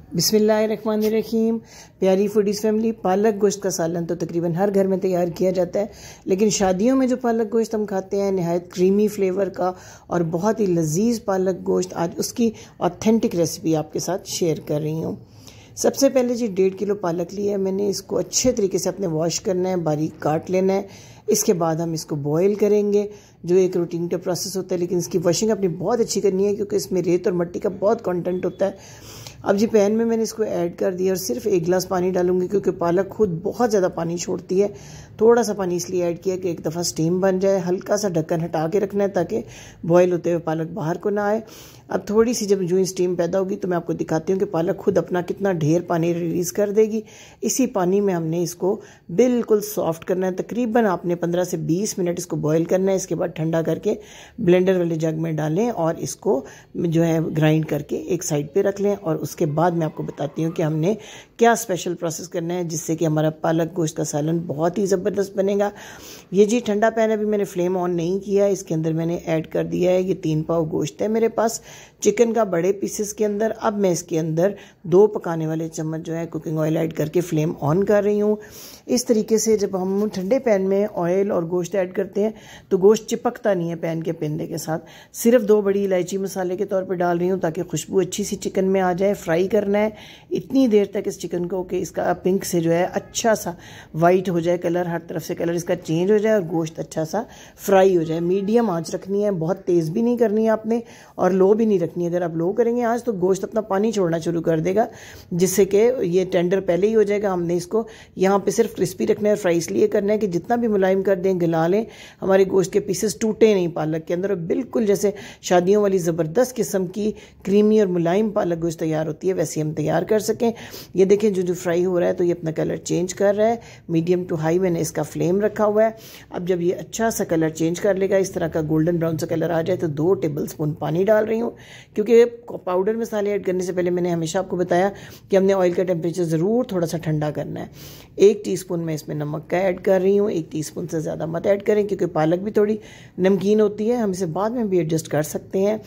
बिस्मिल्लाहिर्रहमानिर्रहीम। प्यारी foodies family, पालक गोश्त का सालन तो तकरीबन हर घर में तैयार किया जाता है, लेकिन शादियों में जो पालक गोश्त हम खाते हैं नहायत क्रीमी फ्लेवर का और बहुत ही लजीज पालक गोश्त, आज उसकी ऑथेंटिक रेसिपी आपके साथ शेयर कर रही हूँ। सबसे पहले जी 1.5 किलो पालक लिया है मैंने। इसको अच्छे तरीके से अपने वॉश करना है, बारीक काट लेना है। इसके बाद हम इसको बॉईल करेंगे, जो एक रूटीन का प्रोसेस होता है, लेकिन इसकी वॉशिंग अपनी बहुत अच्छी करनी है क्योंकि इसमें रेत और मिट्टी का बहुत कंटेंट होता है। अब जी पैन में मैंने इसको ऐड कर दिया और सिर्फ 1 गिलास पानी डालूंगी क्योंकि पालक खुद बहुत ज़्यादा पानी छोड़ती है। थोड़ा सा पानी इसलिए ऐड किया कि एक दफ़ा स्टीम बन जाए। हल्का सा ढक्कन हटा के रखना है ताकि बॉईल होते हुए पालक बाहर को ना आए। अब थोड़ी सी जब जो स्टीम पैदा होगी तो मैं आपको दिखाती हूँ कि पालक खुद अपना कितना ढेर पानी रिलीज़ कर देगी। इसी पानी में हमने इसको बिल्कुल सॉफ्ट करना है। तकरीबन आपने 15 से 20 मिनट इसको बॉईल करना है। इसके बाद ठंडा करके ब्लेंडर वाले जग में डालें और इसको जो है ग्राइंड करके एक साइड पे रख लें। और उसके बाद मैं आपको बताती हूँ कि हमने क्या स्पेशल प्रोसेस करना है जिससे कि हमारा पालक गोश्त का सालन बहुत ही ज़बरदस्त बनेगा। ये जी ठंडा पैन, अभी मैंने फ्लेम ऑन नहीं किया। इसके अंदर मैंने ऐड कर दिया है, ये 3 पाव गोश्त है मेरे पास चिकन का, बड़े पीसेस के अंदर। अब मैं इसके अंदर 2 पकाने वाले चम्मच जो है कुकिंग ऑयल ऐड करके फ्लेम ऑन कर रही हूँ। इस तरीके से जब हम ठंडे पैन में ऑयल और गोश्त ऐड करते हैं तो गोश्त चिपकता नहीं है पैन के पिंदे के साथ। सिर्फ 2 बड़ी इलायची मसाले के तौर पर डाल रही हूँ ताकि खुशबू अच्छी सी चिकन में आ जाए। फ्राई करना है इतनी देर तक इस चिकन को कि इसका पिंक से जो है अच्छा सा वाइट हो जाए, कलर हर तरफ से कलर इसका चेंज हो जाए और गोश्त अच्छा सा फ्राई हो जाए। मीडियम आंच रखनी है, बहुत तेज़ भी नहीं करनी है आपने और लो भी नहीं रखनी है। अगर आप लो करेंगे आज तो गोश्त अपना पानी छोड़ना शुरू कर देगा, जिससे कि ये टेंडर पहले ही हो जाएगा। हमने इसको यहाँ पे सिर्फ क्रिस्पी रखना है। फ्राई इसलिए करना है कि जितना भी मुलायम कर दें, गला लें, हमारे गोश्त के पीसेस टूटे नहीं पालक के अंदर। और बिल्कुल जैसे शादियों वाली ज़बरदस्त किस्म की क्रीमी और मुलायम पालक गोश्त तैयार होती है वैसे हम तैयार कर सकें। ये देखें जो फ्राई हो रहा है तो ये अपना कलर चेंज कर रहा है। मीडियम टू हाई मैंने इसका फ्लेम रखा हुआ है। अब जब ये अच्छा सा कलर चेंज कर लेगा, इस तरह का गोल्डन ब्राउन सा कलर आ जाए, तो 2 टेबल स्पून पानी डाल रही हूँ क्योंकि पाउडर मसाले ऐड करने से पहले मैंने हमेशा आपको बताया कि हमने ऑयल का टेम्परेचर ज़रूर थोड़ा सा ठंडा करना है। 1 टीस्पून मैं इसमें नमक का ऐड कर रही हूँ। 1 टीस्पून से ज़्यादा मत ऐड करें क्योंकि पालक भी थोड़ी नमकीन होती है, हम इसे बाद में भी एडजस्ट कर सकते हैं।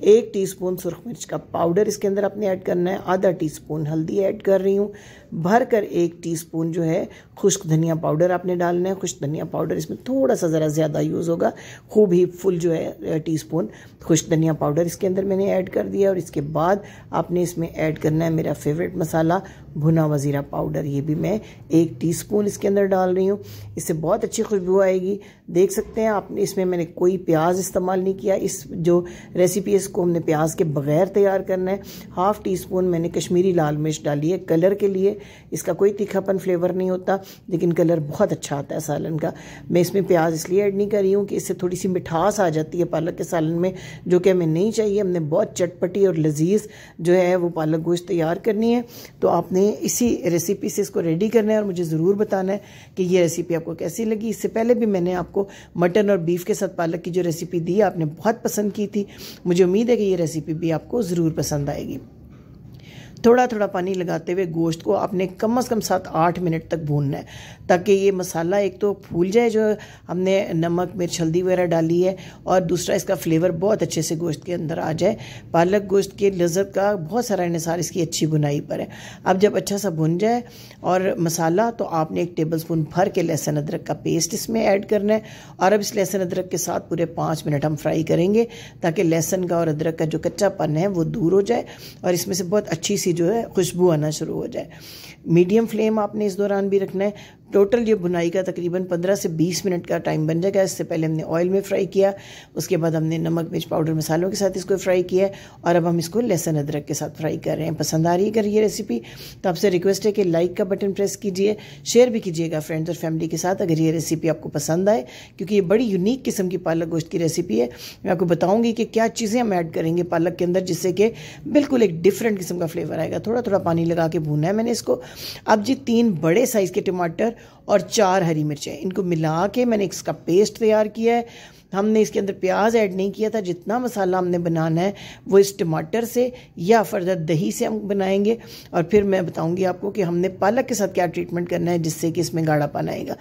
1 टीस्पून सुरख मिर्च का पाउडर इसके अंदर आपने ऐड करना है। आधा टीस्पून हल्दी ऐड कर रही हूँ। भर कर 1 टीस्पून जो है खुश्क धनिया पाउडर आपने डालना है। खुश्क धनिया पाउडर इसमें थोड़ा सा ज़रा ज़्यादा यूज़ होगा, खूब ही फुल जो है टीस्पून खुश्क धनिया पाउडर इसके अंदर मैंने ऐड कर दिया। और इसके बाद आपने इसमें ऐड करना है मेरा फेवरेट मसाला भुना हुआ ज़ीरा पाउडर। ये भी मैं 1 टीस्पून इसके अंदर डाल रही हूँ। इससे बहुत अच्छी खुशबू आएगी। देख सकते हैं आपने, इसमें मैंने कोई प्याज इस्तेमाल नहीं किया। इस जो रेसिपी है इसको हमने प्याज के बगैर तैयार करना है। 1/2 टीस्पून मैंने कश्मीरी लाल मिर्च डाली है कलर के लिए। इसका कोई तीखापन फ्लेवर नहीं होता, लेकिन कलर बहुत अच्छा आता है सालन का। मैं इसमें प्याज इसलिए ऐड नहीं कर रही हूँ कि इससे थोड़ी सी मिठास आ जाती है पालक के सालन में, जो कि हमें नहीं चाहिए। हमने बहुत चटपटी और लजीज जो है वो पालक गोश्त तैयार करनी है। तो आपने इसी रेसिपी से इसको रेडी करना है और मुझे ज़रूर बताना है कि ये रेसिपी आपको कैसी लगी। इससे पहले भी मैंने आपको मटन और बीफ के साथ पालक की जो रेसिपी दी आपने बहुत पसंद की थी। मुझे उम्मीद है कि ये रेसिपी भी आपको ज़रूर पसंद आएगी। थोड़ा थोड़ा पानी लगाते हुए गोश्त को आपने कम से कम 7-8 मिनट तक भूनना है ताकि ये मसाला एक तो फूल जाए जो हमने नमक मिर्च हल्दी वगैरह डाली है, और दूसरा इसका फ्लेवर बहुत अच्छे से गोश्त के अंदर आ जाए। पालक गोश्त की लज़्ज़त का बहुत सारा इन्हिसार इसकी अच्छी भुनाई पर है। अब जब अच्छा सा भुन जाए और मसाला, तो आपने 1 टेबल स्पून भर के लहसुन अदरक का पेस्ट इसमें ऐड करना है। और अब इस लहसुन अदरक के साथ पूरे 5 मिनट हम फ्राई करेंगे ताकि लहसुन का और अदरक का जो कच्चापन है वो दूर हो जाए और इसमें से बहुत अच्छी सी जो है खुशबू आना शुरू हो जाए। मीडियम फ्लेम आपने इस दौरान भी रखना है। टोटल ये बुनाई का तकरीबन 15 से 20 मिनट का टाइम बन जाएगा। इससे पहले हमने ऑयल में फ्राई किया, उसके बाद हमने नमक मिर्च पाउडर मसालों के साथ इसको फ्राई किया है और अब हम इसको लहसुन अदरक के साथ फ्राई कर रहे हैं। पसंद आ रही है अगर ये रेसिपी तो आपसे रिक्वेस्ट है कि लाइक का बटन प्रेस कीजिए, शेयर भी कीजिएगा फ्रेंड्स और फैमिली के साथ अगर ये रेसिपी आपको पसंद आए, क्योंकि ये बड़ी यूनिक किस्म की पालक गोश्त की रेसिपी है। मैं आपको बताऊँगी कि क्या चीज़ें हम ऐड करेंगे पालक के अंदर जिससे कि बिल्कुल एक डिफरेंट किस्म का फ्लेवर आएगा। थोड़ा थोड़ा पानी लगा के भूना है मैंने इसको। अब जी 3 बड़े साइज़ के टमाटर और 4 हरी मिर्चें, इनको मिला के मैंने इसका पेस्ट तैयार किया है। हमने इसके अंदर प्याज ऐड नहीं किया था। जितना मसाला हमने बनाना है वो इस टमाटर से या फर्दर दही से हम बनाएंगे और फिर मैं बताऊंगी आपको कि हमने पालक के साथ क्या ट्रीटमेंट करना है जिससे कि इसमें गाढ़ापन आएगा।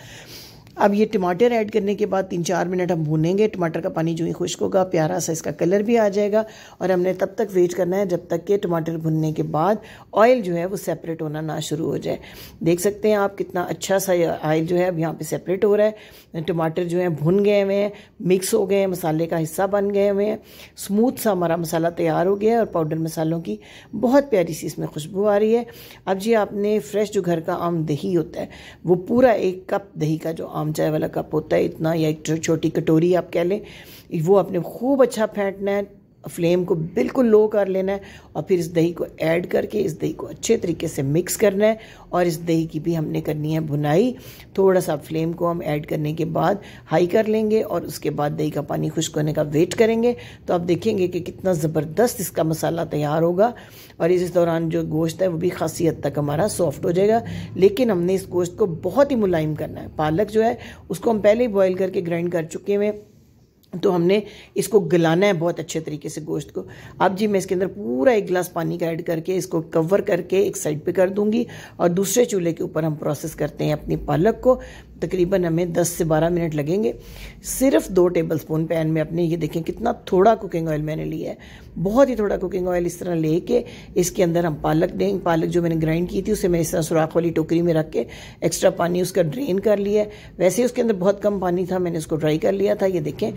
अब ये टमाटर ऐड करने के बाद 3-4 मिनट हम भूनेंगे। टमाटर का पानी जो ही खुश्क होगा, प्यारा सा इसका कलर भी आ जाएगा और हमने तब तक वेट करना है जब तक कि टमाटर भुनने के बाद ऑयल जो है वो सेपरेट होना ना शुरू हो जाए। देख सकते हैं आप कितना अच्छा सा ऑयल जो है अब यहाँ पे सेपरेट हो रहा है। टमाटर जो है भुन गए हुए हैं, मिक्स हो गए हैं, मसाले का हिस्सा बन गए हुए हैं, स्मूथ सा हमारा मसाला तैयार हो गया है और पाउडर मसालों की बहुत प्यारी सी इसमें खुशबू आ रही है। अब जी आपने फ्रेश जो घर का आम दही होता है वो पूरा 1 कप दही का जो आम चाय वाला कप होता है इतना, या एक छोटी कटोरी आप कह लें, वो आपने खूब अच्छा फेंटना है, फ्लेम को बिल्कुल लो कर लेना है और फिर इस दही को ऐड करके इस दही को अच्छे तरीके से मिक्स करना है और इस दही की भी हमने करनी है भुनाई। थोड़ा सा फ्लेम को हम ऐड करने के बाद हाई कर लेंगे और उसके बाद दही का पानी खुश्क होने का वेट करेंगे। तो आप देखेंगे कि कितना ज़बरदस्त इसका मसाला तैयार होगा और इस दौरान जो गोश्त है वो भी खासी हद तक हमारा सॉफ्ट हो जाएगा। लेकिन हमने इस गोश्त को बहुत ही मुलायम करना है। पालक जो है उसको हम पहले ही बॉयल करके ग्राइंड कर चुके हैं, तो हमने इसको गलाना है बहुत अच्छे तरीके से गोश्त को। अब जी मैं इसके अंदर पूरा 1 गिलास पानी का ऐड करके इसको कवर करके एक साइड पे कर दूंगी और दूसरे चूल्हे के ऊपर हम प्रोसेस करते हैं अपनी पालक को। तकरीबन हमें 10 से 12 मिनट लगेंगे। सिर्फ 2 टेबलस्पून पैन में अपने, ये देखें कितना थोड़ा कुकिंग ऑयल मैंने लिया है, बहुत ही थोड़ा कुकिंग ऑयल इस तरह लेके इसके अंदर हम पालक देंगे। पालक जो मैंने ग्राइंड की थी उसे मैंने इस तरह सुराख वाली टोकरी में रख के एक्स्ट्रा पानी उसका ड्रेन कर लिया है। वैसे उसके अंदर बहुत कम पानी था, मैंने उसको ड्राई कर लिया था। ये देखें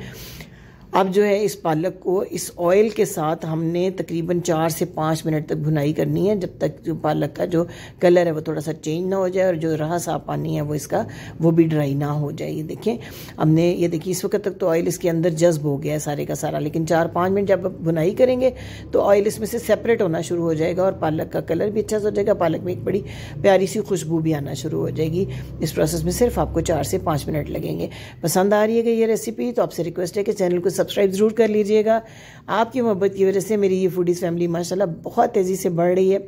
अब जो है इस पालक को इस ऑयल के साथ हमने तकरीबन 4 से 5 मिनट तक भुनाई करनी है, जब तक जो पालक का जो कलर है वो थोड़ा सा चेंज ना हो जाए और जो रहा सा पानी है वो इसका वो भी ड्राई ना हो जाए। ये देखें हमने, ये देखिए इस वक्त तक तो ऑयल इसके अंदर जज्ब हो गया है सारे का सारा, लेकिन 4-5 मिनट जब भुनाई करेंगे तो ऑयल इसमें से सेपरेट होना शुरू हो जाएगा और पालक का कलर भी अच्छा हो जाएगा। पालक में एक बड़ी प्यारी सी खुशबू भी आना शुरू हो जाएगी। इस प्रोसेस में सिर्फ आपको 4 से 5 मिनट लगेंगे। पसंद आ रही है ये रेसिपी तो आपसे रिक्वेस्ट है कि चैनल को सब्सक्राइब जरूर कर लीजिएगा। आपकी मोहब्बत की वजह से मेरी ये फूडीज़ फैमिली माशाल्लाह बहुत तेज़ी से बढ़ रही है।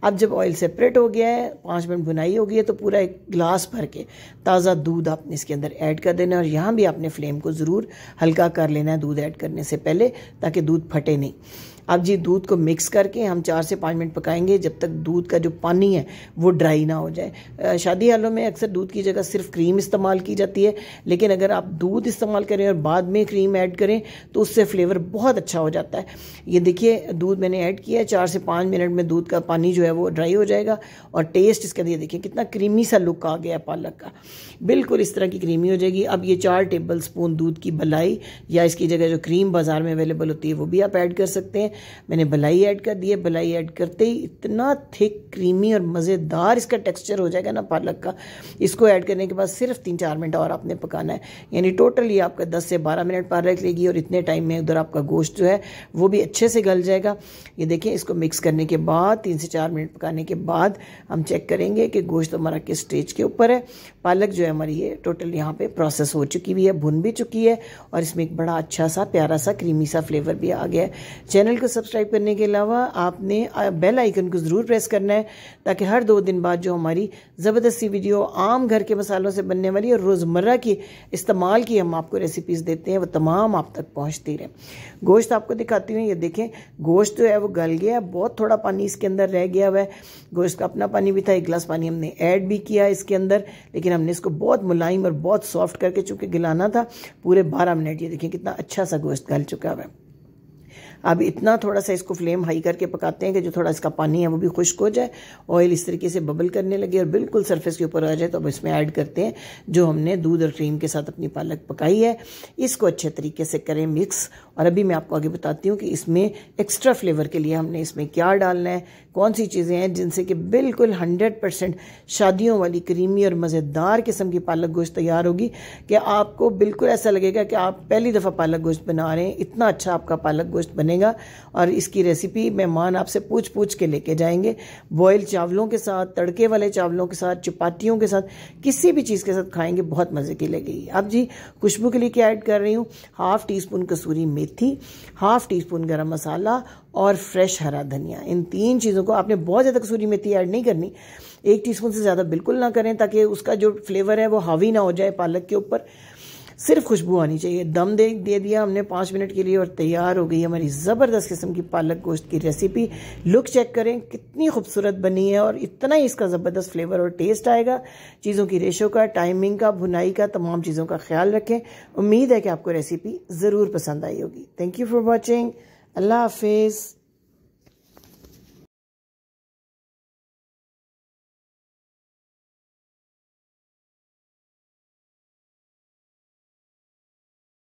अब जब ऑयल सेपरेट हो गया है, 5 मिनट भुनाई हो गई है, तो पूरा 1 गिलास भर के ताज़ा दूध आपने इसके अंदर ऐड कर देना है और यहाँ भी आपने फ्लेम को ज़रूर हल्का कर लेना है दूध ऐड करने से पहले, ताकि दूध फटे नहीं। अब जी दूध को मिक्स करके हम 4 से 5 मिनट पकाएंगे जब तक दूध का जो पानी है वो ड्राई ना हो जाए। शादी हालों में अक्सर दूध की जगह सिर्फ क्रीम इस्तेमाल की जाती है, लेकिन अगर आप दूध इस्तेमाल करें और बाद में क्रीम ऐड करें तो उससे फ्लेवर बहुत अच्छा हो जाता है। ये देखिए दूध मैंने ऐड किया है, 4 से 5 मिनट में दूध का पानी जो है वो ड्राई हो जाएगा और टेस्ट इसका ये देखिए कितना क्रीमी सा लुक आ गया पालक का, बिल्कुल इस तरह की क्रीमी हो जाएगी। अब ये 4 टेबल स्पून दूध की मलाई या इसकी जगह जो क्रीम बाजार में अवेलेबल होती है वो भी आप ऐड कर सकते हैं। मैंने मलाई ऐड कर दी है। मलाई ऐड करते ही इतना थिक क्रीमी और मज़ेदार इसका टेक्सचर हो जाएगा ना पालक का। इसको ऐड करने के बाद सिर्फ 3-4 मिनट और आपने पकाना है, यानी टोटल ये आपका 10 से 12 मिनट पालक लेगी और इतने टाइम में उधर आपका गोश्त जो है वो भी अच्छे से गल जाएगा। ये देखें इसको मिक्स करने के बाद 3 से 4 मिनट पकाने के बाद हम चेक करेंगे कि गोश्त हमारा किस स्टेज के ऊपर है। पालक जो है हमारी ये टोटल यहाँ पे प्रोसेस हो चुकी हुई है, भुन भी चुकी है और इसमें एक बड़ा अच्छा सा प्यारा सा क्रीमी सा फ्लेवर भी आ गया है। चैनल को सब्सक्राइब करने के अलावा आपने बेल आइकन को ज़रूर प्रेस करना है, ताकि हर 2 दिन बाद जो हमारी ज़बरदस्त सी वीडियो आम घर के मसालों से बनने वाली और रोज़मर्रा की इस्तेमाल की हम आपको रेसिपीज़ देते हैं वो तमाम आप तक पहुँचती रहे। गोश्त आपको दिखाती हूँ, ये देखें गोश्त जो है वो गल गया है, बहुत थोड़ा पानी इसके अंदर रह गया हुआ है। गोश्त का अपना पानी भी था, 1 गिलास पानी हमने ऐड भी किया इसके अंदर, लेकिन हमने इसको बहुत मुलायम और बहुत सॉफ्ट करके चूँकि गिलाना था पूरे 12 मिनट। ये देखें कितना अच्छा सा गोश्त गल चुका हुआ है। अब इतना थोड़ा सा इसको फ्लेम हाई करके पकाते हैं कि जो थोड़ा इसका पानी है वो भी खुश्क हो जाए, ऑयल इस तरीके से बबल करने लगे और बिल्कुल सरफेस के ऊपर आ जाए। तो अब इसमें ऐड करते हैं जो हमने दूध और क्रीम के साथ अपनी पालक पकाई है, इसको अच्छे तरीके से करें मिक्स। और अभी मैं आपको आगे बताती हूँ कि इसमें एक्स्ट्रा फ्लेवर के लिए हमने इसमें क्या डालना है, कौन सी चीज़ें हैं जिनसे कि बिल्कुल 100% शादियों वाली क्रीमी और मज़ेदार किस्म की पालक गोश्त तैयार होगी कि आपको बिल्कुल ऐसा लगेगा कि आप पहली दफ़ा पालक गोश्त बना रहे हैं। इतना अच्छा आपका पालक गोश्त बनेगा और इसकी रेसिपी मेहमान आपसे पूछ पूछ के लेके जाएंगे। बॉयल चावलों के साथ, तड़के वाले चावलों के साथ, चपातियों के साथ, किसी भी चीज़ के साथ खाएंगे, बहुत मज़े की लगेगी। अब जी खुशबू के लिए क्या ऐड कर रही हूँ, 1/2 टीस्पून कसूरी मेथी, 1/2 टीस्पून गरम मसाला और फ्रेश हरा धनिया। इन 3 चीज़ों को आपने बहुत ज़्यादा कसूरी मेथी ऐड नहीं करनी, 1 टीस्पून से ज़्यादा बिल्कुल ना करें, ताकि उसका जो फ्लेवर है वो हावी ना हो जाए पालक के ऊपर। सिर्फ खुशबू आनी चाहिए। दम दे दिया हमने 5 मिनट के लिए और तैयार हो गई हमारी ज़बरदस्त किस्म की पालक गोश्त की रेसिपी। लुक चेक करें कितनी खूबसूरत बनी है और इतना ही इसका ज़बरदस्त फ्लेवर और टेस्ट आएगा। चीज़ों की रेशो का, टाइमिंग का, भुनाई का, तमाम चीज़ों का ख्याल रखें। उम्मीद है कि आपको रेसिपी ज़रूर पसंद आई होगी। Thank you for watching. अल्लाह हाफिज़।